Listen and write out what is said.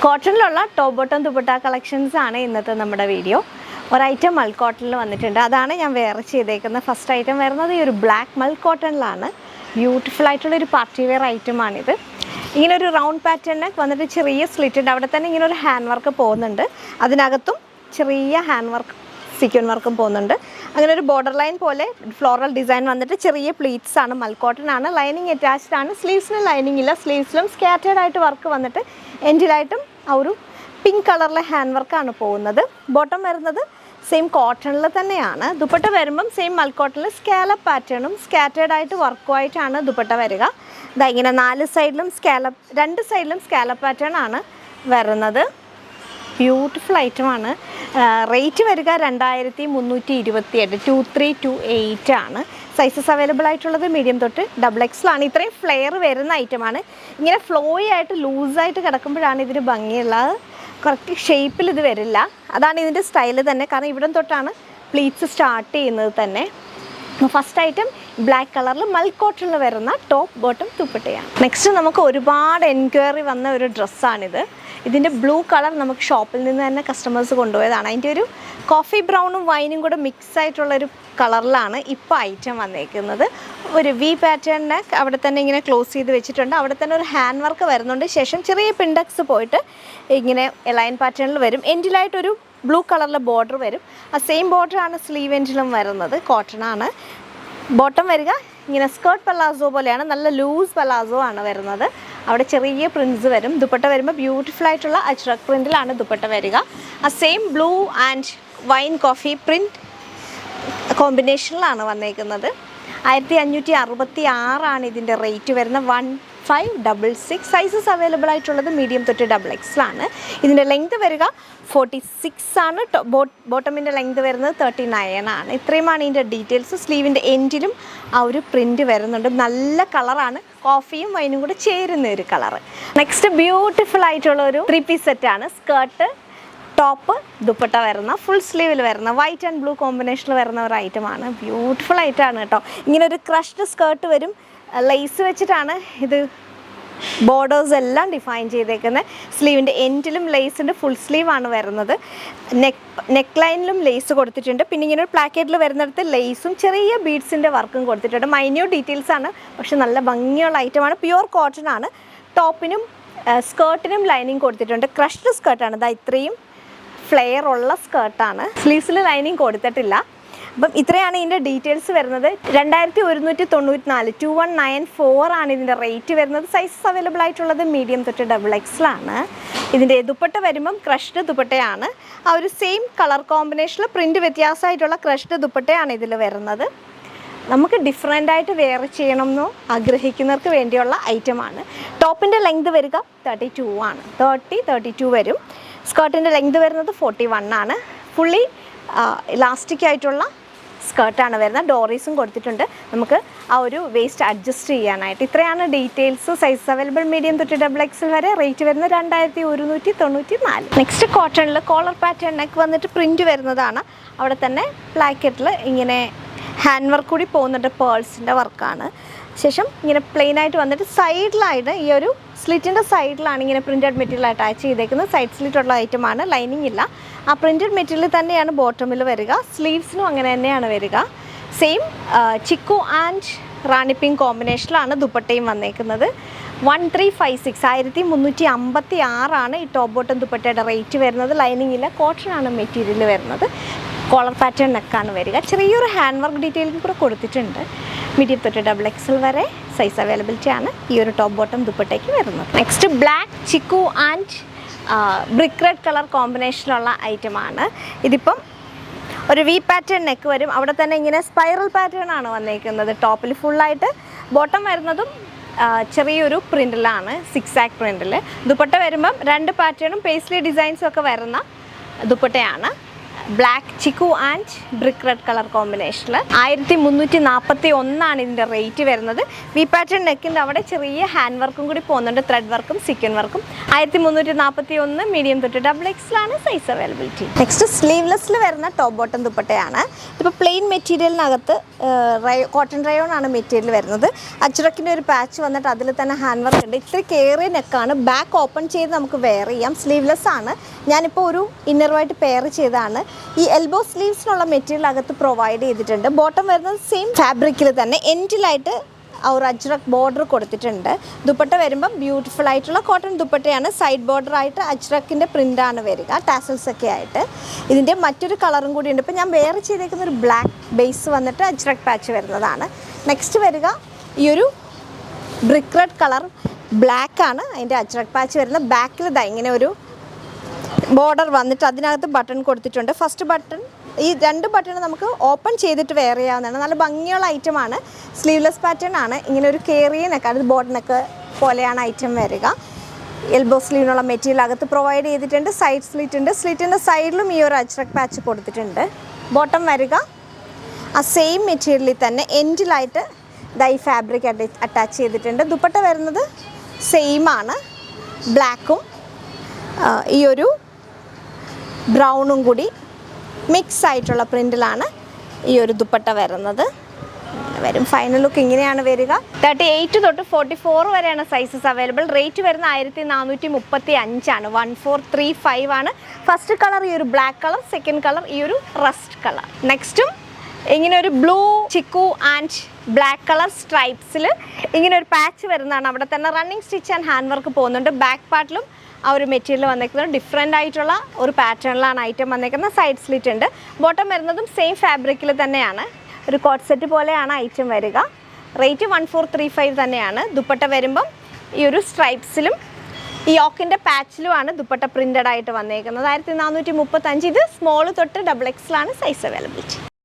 കോട്ടണിലുള്ള top bottom dupatta collections ആണ് ഇന്നത്തെ നമ്മുടെ വീഡിയോ. ഒരു ഐറ്റം മൽ കോട്ടണിൽ വന്നിട്ടുണ്ട്, അതാണ് ഞാൻ വേറെ ചെയ്തേക്കുന്നത്. ഫസ്റ്റ് ഐറ്റം വരുന്നത് ഈ ഒരു ബ്ലാക്ക് മൽ കോട്ടണിലാണ്. ബ്യൂട്ടിഫുൾ ആയിട്ടുള്ളൊരു പാർട്ടി വെയർ ഐറ്റമാണിത്. ഇങ്ങനെ ഒരു റൗണ്ട് പാറ്റേണിന് വന്നിട്ട് ചെറിയ സ്ലിറ്റ് ഉണ്ട്, അവിടെ തന്നെ ഇങ്ങനെ ഒരു ഹാൻഡ് വർക്ക് പോകുന്നുണ്ട്, അതിനകത്തും ചെറിയ ഹാൻഡ് വർക്ക് സീക്വൻ വർക്കും പോകുന്നുണ്ട്. അങ്ങനെ ഒരു ബോർഡർ ലൈൻ പോലെ ഫ്ലോറൽ ഡിസൈൻ വന്നിട്ട് ചെറിയ പ്ലീറ്റ്സ് ആണ്, മൽ കോട്ടൺ ആണ്. ലൈനിങ് അറ്റാച്ച്ഡ് ആണ്, സ്ലീവ്സിന് ലൈനിങ് ഇല്ല, സ്ലീവ്സിലും സ്കാറ്റേർഡ് ആയിട്ട് വർക്ക് വന്നിട്ട് എൻഡിലായിട്ടും ആ ഒരു പിങ്ക് കളറിലെ ഹാൻഡ് വർക്കാണ് പോകുന്നത്. ബോട്ടം വരുന്നത് സെയിം കോട്ടണിൽ തന്നെയാണ്. ദുപ്പട്ട വരുമ്പം സെയിം മൽ കോട്ടണിൽ സ്കാലപ്പ് പാറ്റേണും സ്കാറ്റേർഡ് ആയിട്ട് വർക്കുമായിട്ടാണ് ദുപ്പട്ട വരിക. ഇതാ ഇങ്ങനെ നാല് സൈഡിലും സ്കാലപ്പ്, രണ്ട് സൈഡിലും സ്കാലപ്പ് പാറ്റേൺ ആണ് വരുന്നത്. ബ്യൂട്ടിഫുൾ ഐറ്റമാണ്. റേറ്റ് വരിക 2328, 2328 ആണ്. സൈസസ് അവൈലബിൾ ആയിട്ടുള്ളത് മീഡിയം തൊട്ട് XXL ആണ്. ഇത്രയും ഫ്ലെയർ വരുന്ന ഐറ്റമാണ്. ഇങ്ങനെ ഫ്ലോയി ആയിട്ട് ലൂസായിട്ട് കിടക്കുമ്പോഴാണ് ഇതിന് ഭംഗിയുള്ളത്. കറക്റ്റ് ഷേപ്പിൽ ഇത് വരില്ല, അതാണ് ഇതിൻ്റെ സ്റ്റൈല് തന്നെ. കാരണം ഇവിടം തൊട്ടാണ് പ്ലീറ്റ്സ് സ്റ്റാർട്ട് ചെയ്യുന്നത് തന്നെ. ഫസ്റ്റ് ഐറ്റം ബ്ലാക്ക് കളറിൽ മൽ കോട്ടണിൽ വരുന്ന ടോപ്പ് ബോട്ടം ദുപ്പട്ടയാണ്. നെക്സ്റ്റ് നമുക്ക് ഒരുപാട് എൻക്വയറി വന്ന ഒരു ഡ്രസ്സാണിത്. ഇതിൻ്റെ ബ്ലൂ കളർ നമുക്ക് ഷോപ്പിൽ നിന്ന് തന്നെ കസ്റ്റമേഴ്സ് കൊണ്ടുപോയതാണ്. അതിൻ്റെ ഒരു കോഫി ബ്രൗണും വൈനും കൂടെ മിക്സ് ആയിട്ടുള്ളൊരു കളറിലാണ് ഇപ്പോൾ ഐറ്റം വന്നേക്കുന്നത്. ഒരു വി പാറ്റേണിനെ അവിടെ തന്നെ ഇങ്ങനെ ക്ലോസ് ചെയ്ത് വെച്ചിട്ടുണ്ട്, അവിടെ തന്നെ ഒരു ഹാൻഡ് വർക്ക് വരുന്നുണ്ട്. ശേഷം ചെറിയ പിൻഡക്സ് പോയിട്ട് ഇങ്ങനെ ലൈൻ പാറ്റേണിൽ വരും. എൻഡിലായിട്ടൊരു ബ്ലൂ കളറിലെ ബോർഡർ വരും. ആ സെയിം ബോർഡറാണ് സ്ലീവ് എൻഡിലും വരുന്നത്. കോട്ടണാണ്. ബോട്ടം വരിക ഇങ്ങനെ സ്കേർട്ട് പലാസോ പോലെയാണ്, നല്ല ലൂസ് പലാസോ ആണ് വരുന്നത്. അവിടെ ചെറിയ പ്രിൻറ്റ്സ് വരും. ദുപ്പട്ട വരുമ്പോൾ ബ്യൂട്ടിഫുൾ ആയിട്ടുള്ള അജ്രക് പ്രിൻറ്റിലാണ് ദുപ്പട്ട വരിക. ആ same blue and wine coffee print കോമ്പിനേഷനിലാണ് വന്നേക്കുന്നത്. 1566 ആണ് ഇതിൻ്റെ റേറ്റ് വരുന്നത്. 1566. സൈസസ് അവൈലബിൾ ആയിട്ടുള്ളത് മീഡിയം തൊട്ട് XXL ആണ്. ഇതിൻ്റെ ലെങ്ത് വരിക 46 ആണ്. ബോട്ടമിൻ്റെ ലെങ്ത് വരുന്നത് 39 ആണ്. ഇത്രയുമാണ് ഇതിൻ്റെ ഡീറ്റെയിൽസ്. സ്ലീവിൻ്റെ എൻഡിലും ആ ഒരു പ്രിൻറ്റ് വരുന്നുണ്ട്. നല്ല കളറാണ്, കോഫിയും വൈനും കൂടെ ചേരുന്ന ഒരു കളറ്. നെക്സ്റ്റ് ബ്യൂട്ടിഫുൾ ആയിട്ടുള്ള ഒരു 3 പീസ് സെറ്റാണ്. സ്കേർട്ട്, ടോപ്പ്, ദുപ്പട്ട വരുന്ന ഫുൾ സ്ലീവിൽ വരുന്ന വൈറ്റ് ആൻഡ് ബ്ലൂ കോമ്പിനേഷനിൽ വരുന്ന ഒരു ഐറ്റമാണ്. ബ്യൂട്ടിഫുൾ ആയിട്ടാണ് കേട്ടോ. ഇങ്ങനെ ഒരു ക്രഷ്ഡ് സ്കേർട്ട് വരും, ലേസ് വെച്ചിട്ടാണ് ഇത് ബോർഡേഴ്സ് എല്ലാം ഡിഫൈൻ ചെയ്തേക്കുന്നത്. സ്ലീവിൻ്റെ എൻഡിലും ലേസ് ഉണ്ട്, ഫുൾ സ്ലീവാണ് വരുന്നത്. നെക്ക് ലൈനിലും ലേസ് കൊടുത്തിട്ടുണ്ട്. പിന്നെ ഇങ്ങനെ ഒരു പ്ലാക്കറ്റിൽ വരുന്നിടത്ത് ലേസും ചെറിയ ബീഡ്സിൻ്റെ വർക്കും കൊടുത്തിട്ടുണ്ട്. മൈന്യൂട്ട് ഡീറ്റെയിൽസ് ആണ്, പക്ഷെ നല്ല ഭംഗിയുള്ള ഐറ്റമാണ്. പ്യുവർ കോട്ടൺ ആണ്. ടോപ്പിനും സ്കേർട്ടിനും ലൈനിങ് കൊടുത്തിട്ടുണ്ട്. ക്രഷ്ഡ് സ്കേർട്ടാണ്. ഇതാ ഇത്രയും ഫ്ലെയർ ഉള്ള സ്കേർട്ടാണ്. സ്ലീവ്സിൽ ലൈനിങ് കൊടുത്തിട്ടില്ല. അപ്പം ഇത്രയാണ് ഇതിൻ്റെ ഡീറ്റെയിൽസ് വരുന്നത്. 2194, 2194 ആണ് ഇതിൻ്റെ റേറ്റ് വരുന്നത്. സൈസസ് അവൈലബിൾ ആയിട്ടുള്ളത് മീഡിയം തൊട്ട് XXL ആണ്. ഇതിൻ്റെ ദുപ്പട്ട വരുമ്പം ക്രഷ്ഡ് ദുപ്പട്ടയാണ്. ആ ഒരു സെയിം കളർ കോമ്പിനേഷനിൽ പ്രിൻറ്റ് വ്യത്യാസമായിട്ടുള്ള ക്രഷ്ഡ് ദുപ്പട്ടയാണ് ഇതിൽ വരുന്നത്. നമുക്ക് ഡിഫറെൻ്റ് ആയിട്ട് വെയർ ചെയ്യണമെന്നോ ആഗ്രഹിക്കുന്നവർക്ക് വേണ്ടിയുള്ള ഐറ്റമാണ്. ടോപ്പിൻ്റെ ലെങ്ത് വരിക 32 ആണ്. 32 വരും. സ്കേർട്ടിൻ്റെ ലെങ്ത് വരുന്നത് 41 ആണ്. ഫുള്ളി ഇലാസ്റ്റിക് ആയിട്ടുള്ള സ്കേർട്ടാണ് വരുന്നത്. ഡോറീസും കൊടുത്തിട്ടുണ്ട്, നമുക്ക് ആ ഒരു വേസ്റ്റ് അഡ്ജസ്റ്റ് ചെയ്യാനായിട്ട്. ഇത്രയാണ് ഡീറ്റെയിൽസ്. സൈസ് അവൈലബിൾ മീഡിയം തൊട്ട് XXL വരെ. റേറ്റ് വരുന്നത് 2194. നെക്സ്റ്റ് കോട്ടണിൽ കോളർ പാറ്റേൺ നെക്ക് വന്നിട്ട് പ്രിൻറ്റ് വരുന്നതാണ്. അവിടെ തന്നെ പ്ലാക്കറ്റിൽ ഇങ്ങനെ ഹാൻഡ് വർക്ക് കൂടി പോകുന്നുണ്ട്, പേൾസിൻ്റെ വർക്കാണ്. ശേഷം ഇങ്ങനെ പ്ലെയിൻ ആയിട്ട് വന്നിട്ട് സൈഡിലായിട്ട് ഈ ഒരു സ്ലിറ്റിൻ്റെ സൈഡിലാണ് ഇങ്ങനെ പ്രിൻറ്റഡ് മെറ്റീരിയൽ അറ്റാച്ച് ചെയ്തേക്കുന്നത്. സൈഡ് സ്ലിറ്റ് ഉള്ള ഐറ്റമാണ്, ലൈനിങ് ഇല്ല. ആ പ്രിൻറ്റഡ് മെറ്റീരിയൽ തന്നെയാണ് ബോട്ടമിൽ വരിക. സ്ലീവ്സിനും അങ്ങനെ തന്നെയാണ് വരിക. Same chikoo and rani pink കോമ്പിനേഷനിലാണ് ദുപ്പട്ടയും വന്നേക്കുന്നത്. 1356, 1356 ആണ് ഈ ടോപ്പ് ബോട്ടം ദുപ്പട്ടയുടെ റേറ്റ് വരുന്നത്. ലൈനിങ് ഇല്ല, കോട്ടൺ ആണ് മെറ്റീരിയൽ വരുന്നത്. കോളർ പാറ്റേൺ നെക്കാണ് വരിക. ചെറിയൊരു ഹാൻഡ് വർക്ക് ഡീറ്റെയിലും കൂടെ കൊടുത്തിട്ടുണ്ട്. മീഡിയം തൊട്ട് XXL വരെ സൈസ് അവൈലബിലിറ്റി ആണ് ഈ ഒരു ടോപ്പ് ബോട്ടം ദുപ്പട്ടയ്ക്ക് വരുന്നത്. Next black chikoo and brick red colour കോമ്പിനേഷനുള്ള ഐറ്റമാണ്. ഇതിപ്പം ഒരു വി പാറ്റേൺ നെക്ക് വരും. അവിടെ തന്നെ ഇങ്ങനെ സ്പൈറൽ പാറ്റേൺ ആണ് വന്നേക്കുന്നത്. ടോപ്പിൽ ഫുള്ളായിട്ട് ബോട്ടം വരുന്നതും ചെറിയൊരു പ്രിൻറ്റിലാണ്, 6 ആക്ക് പ്രിൻറ്റിൽ. ദുപ്പട്ട വരുമ്പം 2 പാറ്റേണും പേസ്ലി ഡിസൈൻസും ഒക്കെ വരുന്ന ദുപ്പട്ടയാണ്. Black chikoo and brick red colour കോമ്പിനേഷനിൽ 1341 ഇതിൻ്റെ റേറ്റ് വരുന്നത്. വി പാറ്റേൺ നെക്കിൻ്റെ അവിടെ ചെറിയ ഹാൻഡ് വർക്കും കൂടി പോകുന്നുണ്ട്, ത്രെഡ് വർക്കും സീക്വൻ വർക്കും. 1341 മീഡിയം തൊട്ട് XXL സൈസ് അവൈലബിലിറ്റി. നെക്സ്റ്റ് സ്ലീവ്ലെസ്സിൽ വരുന്ന ടോപ്പ് ബോട്ടം ദുപ്പട്ടയാണ്. ഇതിപ്പോൾ പ്ലെയിൻ മെറ്റീരിയലിനകത്ത് കോട്ടൺ റയോൺ ആണ് മെറ്റീരിയൽ വരുന്നത്. അജ്രക്കിൻ്റെ ഒരു പാച്ച് വന്നിട്ട് അതിൽ തന്നെ ഹാൻഡ് വർക്ക് ഉണ്ട്. ഇത്തിരി കയറിയ നെക്കാണ്, ബാക്ക് ഓപ്പൺ ചെയ്ത് നമുക്ക് വെയർ ചെയ്യാം. സ്ലീവ്ലെസ് ആണ്. ഞാനിപ്പോൾ ഒരു ഇന്നറുമായിട്ട് പെയർ ചെയ്താണ്. ഈ എൽബോ സ്ലീവ്സിനുള്ള മെറ്റീരിയൽ അകത്ത് പ്രൊവൈഡ് ചെയ്തിട്ടുണ്ട്. ബോട്ടം വരുന്നത് സെയിം ഫാബ്രിക്കിൽ തന്നെ എൻഡിലായിട്ട് ഒരു അജ്രക് ബോർഡർ കൊടുത്തിട്ടുണ്ട്. ദുപ്പട്ട വരുമ്പം ബ്യൂട്ടിഫുൾ ആയിട്ടുള്ള കോട്ടൺ ദുപ്പട്ടയാണ്. സൈഡ് ബോർഡറായിട്ട് അജ്രക്കിൻ്റെ പ്രിൻ്റാണ് വരിക, ടാസൽസ് ഒക്കെ ആയിട്ട്. ഇതിൻ്റെ മറ്റൊരു കളറും കൂടി ഉണ്ട്. ഇപ്പോൾ ഞാൻ വെയർ ചെയ്തേക്കുന്ന ഒരു ബ്ലാക്ക് ബേസ് വന്നിട്ട് അജ്രക് പാച്ച് വരുന്നതാണ്. നെക്സ്റ്റ് വരിക ഈ ഒരു ബ്രിക്ക് റെഡ് കളർ ബ്ലാക്കാണ് അതിൻ്റെ അജ്രക് പാച്ച് വരുന്നത്. ബാക്കിൽ ഇങ്ങനെ ഒരു ബോർഡർ വന്നിട്ട് അതിനകത്ത് ബട്ടൺ കൊടുത്തിട്ടുണ്ട്. ഫസ്റ്റ് ബട്ടൺ, ഈ 2 ബട്ടൺ നമുക്ക് ഓപ്പൺ ചെയ്തിട്ട് വെയർ ചെയ്യാവുന്നതാണ്. നല്ല ഭംഗിയുള്ള ഐറ്റമാണ്. സ്ലീവ്ലെസ് പാറ്റേൺ ആണ്. ഇങ്ങനെ ഒരു കേറിയ നെക്ക്, അത് ബോർഡ് നെക്ക് പോലെയാണ് ഐറ്റം വരിക. എൽബോ സ്ലീവിനുള്ള മെറ്റീരിയൽ അകത്ത് പ്രൊവൈഡ് ചെയ്തിട്ടുണ്ട്. സൈഡ് സ്ലിറ്റ് ഉണ്ട്. സ്ലിറ്റിൻ്റെ സൈഡിലും ഈ ഒരു അജ്രക് പാച്ച് കൊടുത്തിട്ടുണ്ട്. ബോട്ടം വരിക ആ സെയിം മെറ്റീരിയലിൽ തന്നെ എൻഡിലായിട്ട് ഈ ഫാബ്രിക് അറ്റാച്ച് ചെയ്തിട്ടുണ്ട്. ദുപ്പട്ട വരുന്നത് സെയിം ആണ്. ബ്ലാക്കും ഈ ഒരു ബ്രൗണും കൂടി മിക്സ് ആയിട്ടുള്ള പ്രിൻറ്റിലാണ് ഈ ഒരു ദുപ്പട്ട വരുന്നത്. വരും ഫൈനൽ ലുക്ക് ഇങ്ങനെയാണ് വരിക. 38 തൊട്ട് 44 വരെയാണ് സൈസസ് അവൈലബിൾ. റേറ്റ് വരുന്ന 1435 1435 ആണ്. ഫസ്റ്റ് കളർ ഈ ഒരു ബ്ലാക്ക് കളർ, സെക്കൻഡ് കളർ ഈ ഒരു റസ്റ്റ് കളർ. നെക്സ്റ്റും ഇങ്ങനെ ഒരു blue chikoo and black colour സ്ട്രൈപ്സിൽ ഇങ്ങനെ ഒരു പാച്ച് വരുന്നതാണ്. അവിടെ തന്നെ running stitch and hand work പോകുന്നുണ്ട്. ബാക്ക് പാർട്ടിലും ആ ഒരു മെറ്റീരിയൽ വന്നേക്കുന്നത് ഡിഫറെൻ്റ് ആയിട്ടുള്ള ഒരു പാറ്റേണിലാണ് ഐറ്റം വന്നേക്കുന്നത്. സൈഡ് സ്ലിറ്റ് ഉണ്ട്. ബോട്ടം വരുന്നതും സെയിം ഫാബ്രിക്കിൽ തന്നെയാണ്. ഒരു കോട്ട് സെറ്റ് പോലെയാണ് ഐറ്റം വരിക. റേറ്റ് 1435 തന്നെയാണ്. ദുപ്പട്ട വരുമ്പം ഈ ഒരു സ്ട്രൈപ്സിലും ഈ യോക്കിൻ്റെ പാച്ചിലുമാണ് ദുപ്പട്ട പ്രിൻ്റഡ് ആയിട്ട് വന്നേക്കുന്നത്. 1435. ഇത് സ്മോൾ തൊട്ട് XXL സൈസ് അവൈലബിലിറ്റി.